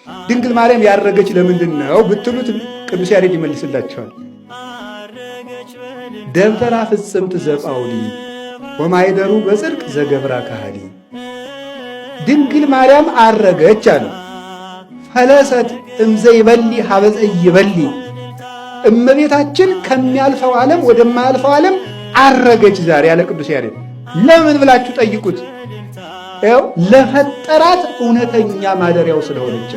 ድንግል ማርያም ያረገች ለምንድን ነው ብትሉት ቅዱስ ያሬድ ይመልስላቸዋል። ደብተራ ፍጽምት ዘጳውሊ ወማይደሩ በጽድቅ ዘገብራ ካህሊ። ድንግል ማርያም አረገች አለ። ፈለሰት እምዘይበሊ ሀበፀ ይበሊ። እመቤታችን ከሚያልፈው ዓለም ወደማያልፈው ዓለም አረገች ዛሬ ያለ ቅዱስ ያሬድ። ለምን ብላችሁ ጠይቁት። ያው ለፈጠራት እውነተኛ ማደሪያው ስለሆነች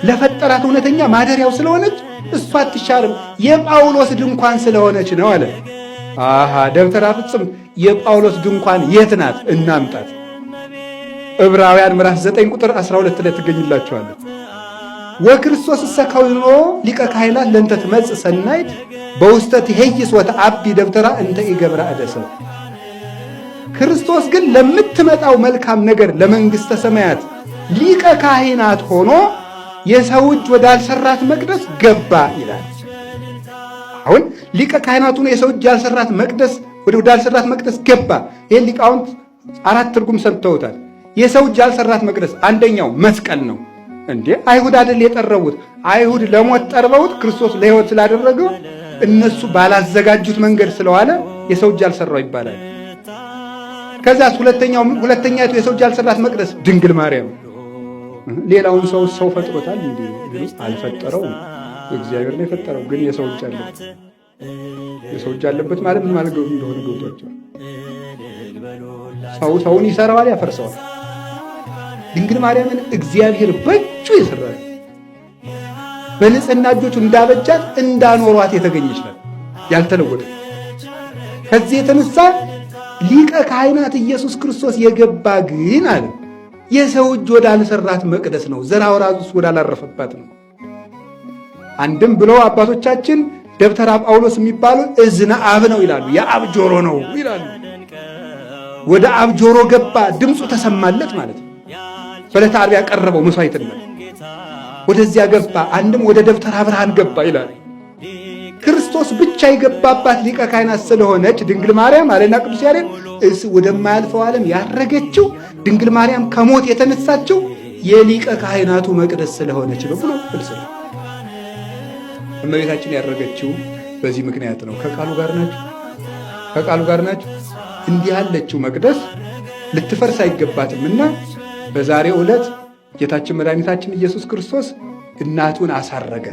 ለፈጠራት እውነተኛ ማደሪያው ስለሆነች እሷ አትሻርም። የጳውሎስ ድንኳን ስለሆነች ነው አለ። አሃ ደብተራ ፍጽም የጳውሎስ ድንኳን የት ናት? እናምጣት። ዕብራውያን ምዕራፍ 9 ቁጥር 12 ላይ ትገኝላችኋለች። ወክርስቶስ ሰካውኖ ሊቀ ካህናት ለእንተ ትመጽእ ሰናይት በውስተ ትሄይስ ወተአቢ ደብተራ እንተ ኢገብራ እደሰ። ክርስቶስ ግን ለምትመጣው መልካም ነገር ለመንግሥተ ሰማያት ሊቀ ካህናት ሆኖ የሰው እጅ ወዳልሰራት መቅደስ ገባ ይላል። አሁን ሊቀ ካህናቱን የሰው እጅ ያልሰራት መቅደስ ወዳልሰራት መቅደስ ገባ። ይሄን ሊቃውንት አራት ትርጉም ሰጥተውታል። የሰው እጅ ያልሰራት መቅደስ አንደኛው መስቀል ነው። እንዴ አይሁድ አይደል የጠረቡት? አይሁድ ለሞት ጠርበውት ክርስቶስ ለሕይወት ስላደረገው እነሱ ባላዘጋጁት መንገድ ስለዋለ የሰው እጅ ያልሰራው ይባላል። ከዛስ ሁለተኛይቱ የሰው እጅ ያልሰራት መቅደስ ድንግል ማርያም። ሌላውን ሰው ፈጥሮታል እንዴ? አልፈጠረውም። እግዚአብሔር ነው የፈጠረው። ግን የሰው እጅ አለበት። የሰው እጅ አለበት ማለት ምን ማለት እንደሆነ ገብቷቸዋል። ሰውን ይሰራዋል፣ ያፈርሰዋል። ድንግል ማርያምን እግዚአብሔር በእጁ ይሰራል። በንጽህና እጆቹ እንዳበጃት እንዳኖሯት የተገኘች ናት፣ ያልተለወጠ። ከዚህ የተነሳ ሊቀ ካህናት ኢየሱስ ክርስቶስ የገባ ግን አለ የሰው እጅ ወዳልሰራት መቅደስ ነው፣ ዘር አውራዙስ ወዳላረፈባት ነው። አንድም ብለው አባቶቻችን ደብተራ ጳውሎስ የሚባሉ እዝነ አብ ነው ይላሉ። የአብ ጆሮ ነው ይላሉ። ወደ አብ ጆሮ ገባ፣ ድምፁ ተሰማለት ማለት ነው። በዕለተ ዓርብ ያቀረበው መስዋዕትነት ወደዚያ ገባ። አንድም ወደ ደብተራ ብርሃን ገባ ይላል። ክርስቶስ ብቻ የገባባት ሊቀ ካህናት ስለሆነች ድንግል ማርያም አለና ቅዱስ ያሬድ ወደማያልፈው ዓለም ያረገችው ድንግል ማርያም ከሞት የተነሳችው የሊቀ ካህናቱ መቅደስ ስለሆነች ነው ብሎ ፍልስል እመቤታችን ያረገችው በዚህ ምክንያት ነው። ከቃሉ ጋር ናችሁ። እንዲህ ያለችው መቅደስ ልትፈርስ አይገባትምና በዛሬው ዕለት ጌታችን መድኃኒታችን ኢየሱስ ክርስቶስ እናቱን አሳረገ።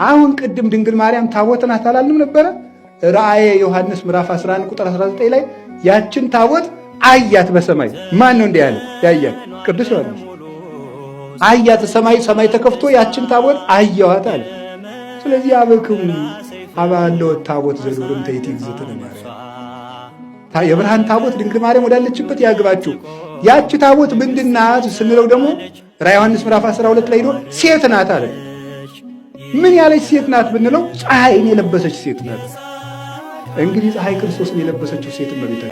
አሁን ቅድም ድንግል ማርያም ታቦት ናት አላልንም ነበረ? ራእየ ዮሐንስ ምዕራፍ 11 ቁጥር 19 ላይ ያችን ታቦት አያት በሰማይ። ማን ነው እንዲህ ያለ? ያያት ቅዱስ ዮሐንስ አያት። ሰማይ ተከፍቶ ያችን ታቦት አየዋት አለ። ስለዚህ አበክሙ አባለው ታቦት ዘዶርም ተይቲ ግዝተነ ማርያም፣ የብርሃን ታቦት ድንግል ማርያም ወዳለችበት ያግባችሁ። ያች ታቦት ምንድናት ስንለው ደግሞ ራዕየ ዮሐንስ ምዕራፍ 12 ላይ ሄዶ ሴት ናት አለ። ምን ያለች ሴት ናት ብንለው ፀሐይን የለበሰች ሴት ናት። እንግዲህ ፀሐይ ክርስቶስን የለበሰችው ሴት እመቤታችን